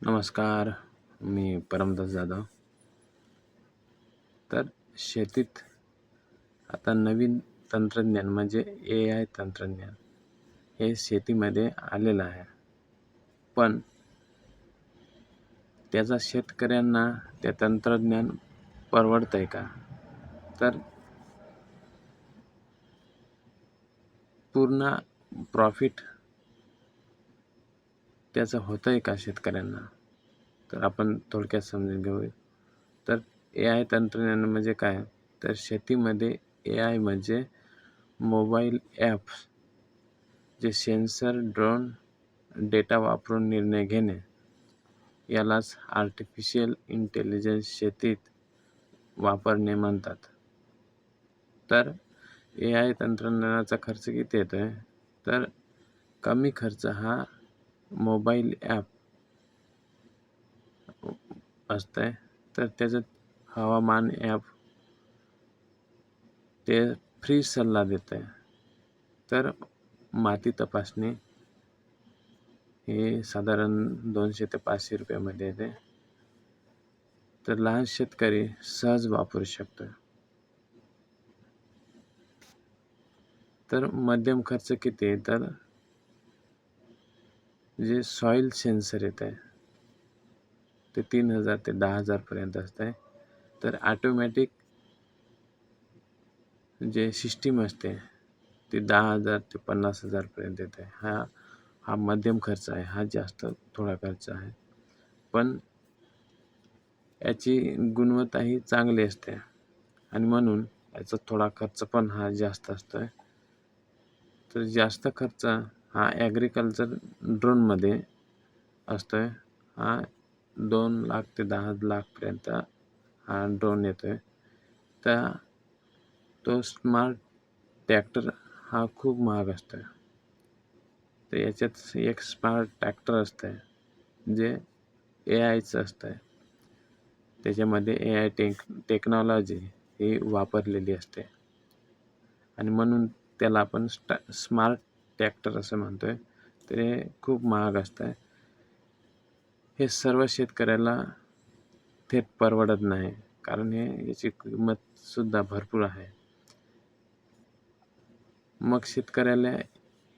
नमस्कार, मी परमदास जाधव. तर शेतीत आता नवीन तंत्रज्ञान म्हणजे AI तंत्रज्ञान हे शेतीमध्ये आलेलं आहे. पण त्याचा शेतकऱ्यांना ते तंत्रज्ञान परवडतंय का? तर पूर्ण प्रॉफिट त्याचं होतंय का शेतकऱ्यांना? तर आपण थोडक्यात समजून घेऊया. तर AI तंत्रज्ञान म्हणजे काय? तर शेतीमध्ये AI म्हणजे मोबाईल ॲप्स जे सेन्सर, ड्रोन, डेटा वापरून निर्णय घेणे यालाच आर्टिफिशियल इंटेलिजन्स शेतीत वापरणे म्हणतात. तर AI तंत्रज्ञानाचा खर्च किती येतोय? तर कमी खर्च हा मोबाईल ॲप असतंय. तर त्याच्यात हवामान ॲप ते फ्री सल्ला देतंय. तर माती तपासणी हे साधारण 200 ते 500 रुपयामध्ये येते. तर लहान शेतकरी सहज वापरू शकतो. तर मध्यम खर्च किती आहे? तर जे सॉईल सेन्सर येत आहे ते 3000 ते 10,000 पर्यंत असतंय. तर ऑटोमॅटिक जे सिस्टीम असते ती 10,000 ते 50,000 पर्यंत येते. हा मध्यम खर्च आहे. हा जास्त थोडा खर्च आहे. पण याची गुणवत्ताही चांगली असते आणि म्हणून याचा थोडा खर्च पण हा जास्त असतोय. तर जास्त खर्च हा ॲग्रिकल्चर ड्रोनमध्ये असतोय. हा 2 लाख ते 10 लाखपर्यंत हा ड्रोन येतोय. तर तो स्मार्ट ट्रॅक्टर हा खूप महाग असतोय. तर याच्यात एक स्मार्ट ट्रॅक्टर असतंय जे AIचं असतंय. त्याच्यामध्ये AI टेक्नॉलॉजी ही वापरलेली असते आणि म्हणून त्याला आपण स्मार्ट ट्रॅक्टर असं म्हणतोय. तर हे खूप महाग असतंय. हे सर्व शेतकऱ्याला थेट परवडत नाही, कारण याची किंमतसुद्धा भरपूर आहे. मग शेतकऱ्याला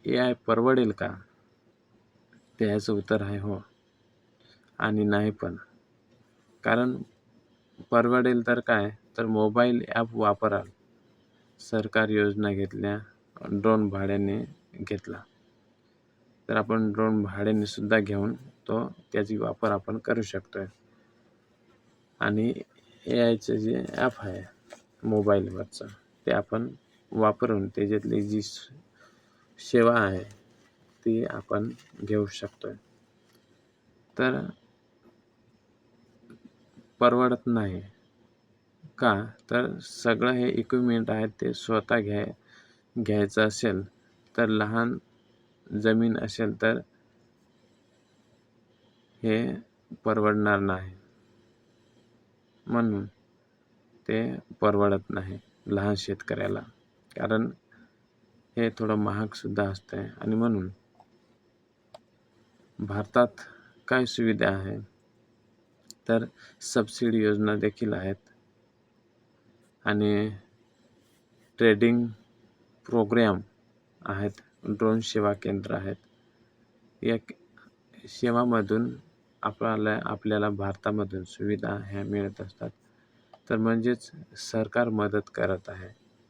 AI परवडेल का? तर याचं उत्तर आहे हो आणि नाही पण. कारण परवडेल तर काय? तर मोबाईल ॲप वापराल, सरकार योजना घेतल्या, ड्रोन भाड्याने घेतला. तर आपण ड्रोन भाड्याने सुद्धा घेऊन त्याचा वापर आपण करू शकतोय. आणि AIचं जे ॲप आहे मोबाईलवरचं ते आपण वापरून त्याच्यातली जी सेवा आहे ती आपण घेऊ शकतोय. तर परवडत नाही का? तर सगळं हे इक्विपमेंट आहे ते स्वतः घ्यायचं असेल तर लहान जमीन असेल तर हे परवडणार नाही. म्हणून ते परवडत नाही लहान शेतकऱ्याला. कारण हे थोडं महागसुद्धा असतंय आणि म्हणून भारतात काय सुविधा आहे? तर सबसिडी योजना देखील आहेत आणि ट्रेडिंग प्रोग्रॅम आहेत, ड्रोन सेवा केंद्र आहेत. या सेवामधून आपल्याला भारतामधून सुविधा ह्या मिळत असतात. तर म्हणजेच सरकार मदत करत आहे.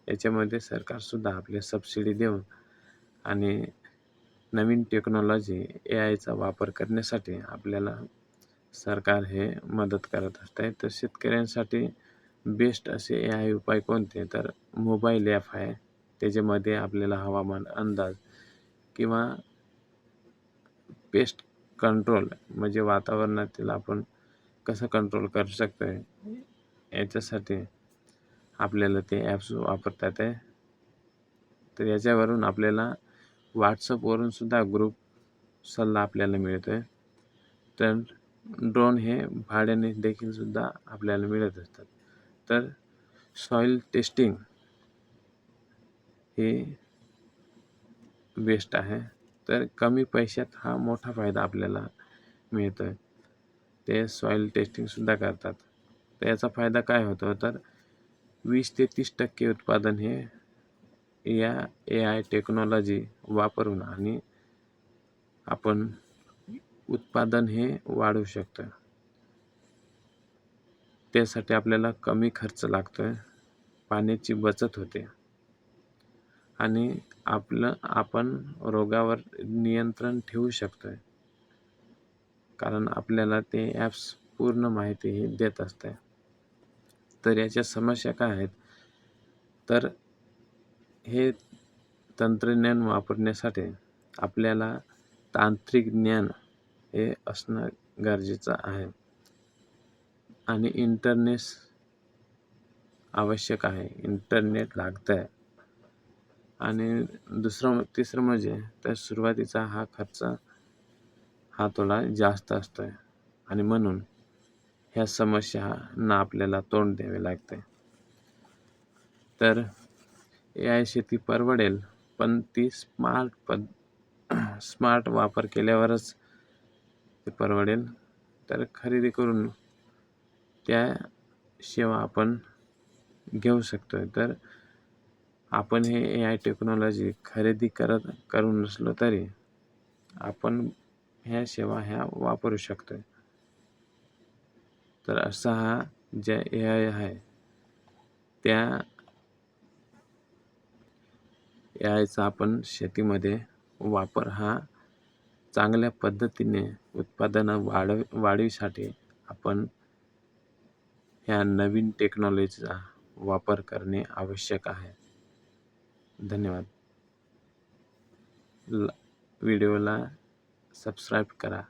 याच्यामध्ये सरकारसुद्धा आपली सबसिडी देऊन आणि नवीन टेक्नॉलॉजी AIचा वापर करण्यासाठी आपल्याला सरकार हे मदत करत असते. तर शेतकऱ्यांसाठी बेस्ट असे AI उपाय कोणते? तर मोबाईल ॲप आहे. त्याच्यामध्ये आपल्याला हवामान अंदाज किंवा पेस्ट कंट्रोल म्हणजे वातावरणातील आपण कसं कंट्रोल करू शकतोय याच्यासाठी आपल्याला ते ॲप्स वापरता येते. तर याच्यावरून आपल्याला WhatsAppवरून सुद्धा ग्रुप सल्ला आपल्याला मिळतोय. तर ड्रोन हे भाड्याने देखील सुद्धा आपल्याला मिळत असतात. तर सॉईल टेस्टिंग हे बेस्ट आहे. तर कमी पैशात हा मोठा फायदा आपल्याला मिळतोय. ते सॉईल टेस्टिंगसुद्धा करतात. तर याचा फायदा काय होतो, तर 20 ते 30% उत्पादन हे या AI टेक्नॉलॉजी वापरून आणि आपण उत्पादन हे वाढवू शकतो. त्यासाठी आपल्याला कमी खर्च लागतोय, पाण्याची बचत होते आणि आपण रोगावर नियंत्रण ठेवू शकतोय. कारण आपल्याला ते ॲप्स पूर्ण माहिती ही देत असते. तर याच्या समस्या काय आहेत, तर हे तंत्रज्ञान वापरण्यासाठी आपल्याला तांत्रिक ज्ञान हे असणं गरजेचं आहे आणि इंटरनेट आवश्यक आहे. इंटरनेट लागतंय आणि तिसरं म्हणजे तर सुरुवातीचा हा खर्च हा थोडा जास्त असतोय आणि म्हणून ह्या समस्यांना आपल्याला तोंड द्यावे लागते. तर AI शेती परवडेल, पण ती स्मार्ट वापर केल्यावरच ते परवडेल. तर खरेदी करून त्या सेवा आपण घेऊ शकतोय. तर आपण हे AI टेक्नॉलॉजी खरेदी करू नसलो तरी आपण ह्या सेवा वापरू शकतोय. तर असा हा ज्या AI आहे त्या AIचा आपण शेतीमध्ये वापर हा चांगल्या पद्धतीने उत्पादन वाढीसाठी आपण ह्या नवीन टेक्नॉलॉजीचा वापर करणे आवश्यक आहे. धन्यवाद. व्हिडिओला सबस्क्राईब करा.